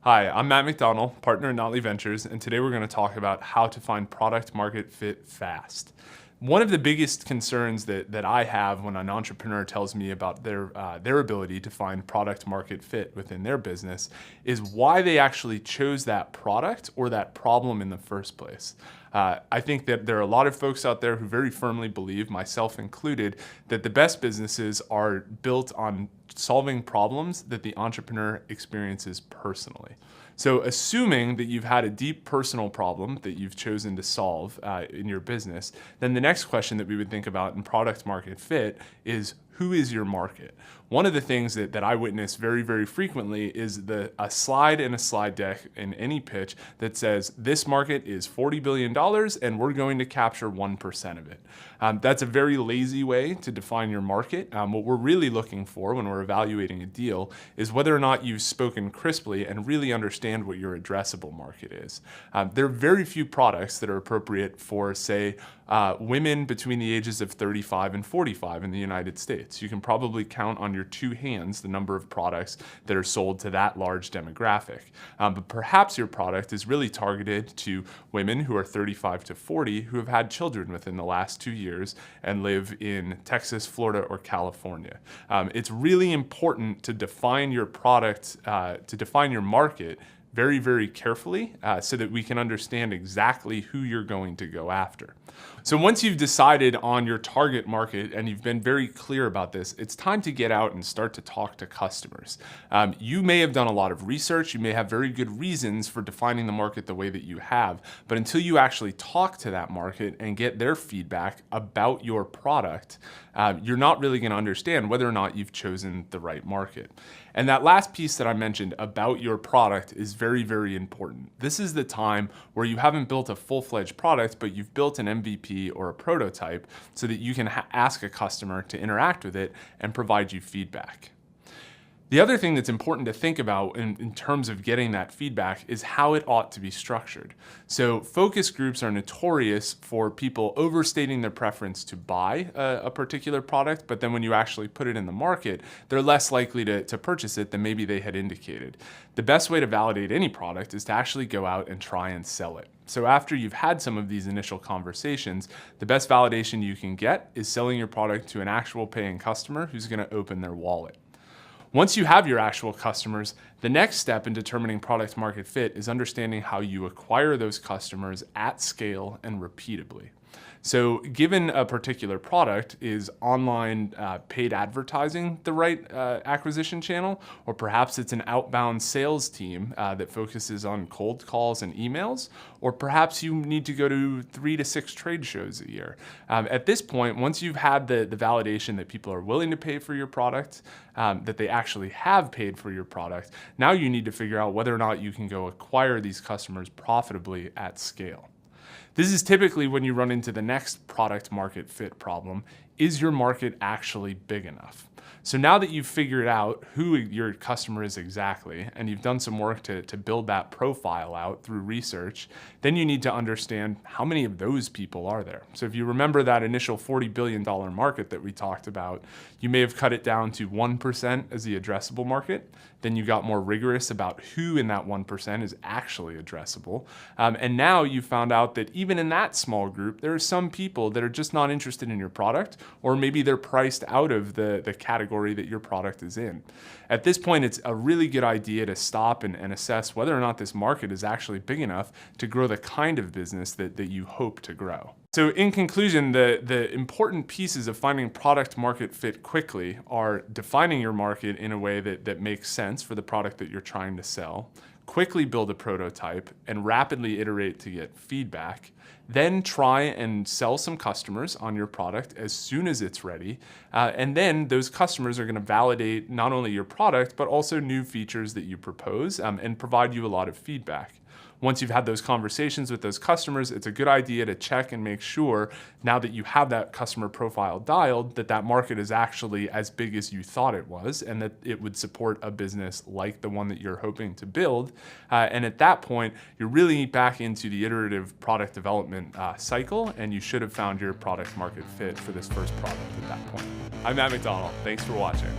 Hi, I'm Matt McDonald, partner at Notley Ventures, and today we're going to talk about how to find product market fit fast. One of the biggest concerns that I have when an entrepreneur tells me about their ability to find product market fit within their business is why they actually chose that product or that problem in the first place. I think that there are a lot of folks out there who very firmly believe, myself included, that the best businesses are built on solving problems that the entrepreneur experiences personally. So assuming that you've had a deep personal problem that you've chosen to solve in your business, then the next question that we would think about in product market fit is, who is your market? One of the things that I witness very, very frequently is a slide in a slide deck in any pitch that says, this market is $40 billion and we're going to capture 1% of it. That's a very lazy way to define your market. What we're really looking for when we're evaluating a deal is whether or not you've spoken crisply and really understand what your addressable market is. There are very few products that are appropriate for, say, women between the ages of 35 and 45 in the United States. You can probably count on your two hands the number of products that are sold to that large demographic. But perhaps your product is really targeted to women who are 35 to 40 who have had children within the last 2 years and live in Texas, Florida, or California. It's really important to define your product, to define your market very, very carefully so that we can understand exactly who you're going to go after. So once you've decided on your target market and you've been very clear about this, it's time to get out and start to talk to customers. You may have done a lot of research, you may have very good reasons for defining the market the way that you have, but until you actually talk to that market and get their feedback about your product, you're not really going to understand whether or not you've chosen the right market. And that last piece that I mentioned about your product is very, very important. This is the time where you haven't built a full-fledged product, but you've built an MVP or a prototype so that you can ask a customer to interact with it and provide you feedback. The other thing that's important to think about in terms of getting that feedback is how it ought to be structured. So focus groups are notorious for people overstating their preference to buy a particular product, but then when you actually put it in the market, they're less likely to purchase it than maybe they had indicated. The best way to validate any product is to actually go out and try and sell it. So after you've had some of these initial conversations, the best validation you can get is selling your product to an actual paying customer who's going to open their wallet. Once you have your actual customers, the next step in determining product market fit is understanding how you acquire those customers at scale and repeatably. So given a particular product, is online paid advertising the right acquisition channel? Or perhaps it's an outbound sales team that focuses on cold calls and emails? Or perhaps you need to go to 3 to 6 trade shows a year. At this point, once you've had the validation that people are willing to pay for your product, that they actually have paid for your product, now you need to figure out whether or not you can go acquire these customers profitably at scale. This is typically when you run into the next product market fit problem. Is your market actually big enough? So now that you've figured out who your customer is exactly, and you've done some work to build that profile out through research, then you need to understand how many of those people are there. So if you remember that initial $40 billion market that we talked about, you may have cut it down to 1% as the addressable market. Then you got more rigorous about who in that 1% is actually addressable. And now you found out that even in that small group, there are some people that are just not interested in your product, or maybe they're priced out of the category that your product is in. At this point, it's a really good idea to stop and assess whether or not this market is actually big enough to grow the kind of business that you hope to grow. So in conclusion, the important pieces of finding product market fit quickly are defining your market in a way that makes sense for the product that you're trying to sell, quickly build a prototype, and rapidly iterate to get feedback. Then try and sell some customers on your product as soon as it's ready. And then those customers are going to validate not only your product, but also new features that you propose and provide you a lot of feedback. Once you've had those conversations with those customers, it's a good idea to check and make sure, now that you have that customer profile dialed, that that market is actually as big as you thought it was, and that it would support a business like the one that you're hoping to build. And at that point, you're really back into the iterative product development cycle, and you should have found your product market fit for this first product at that point. I'm Matt McDonald. Thanks for watching.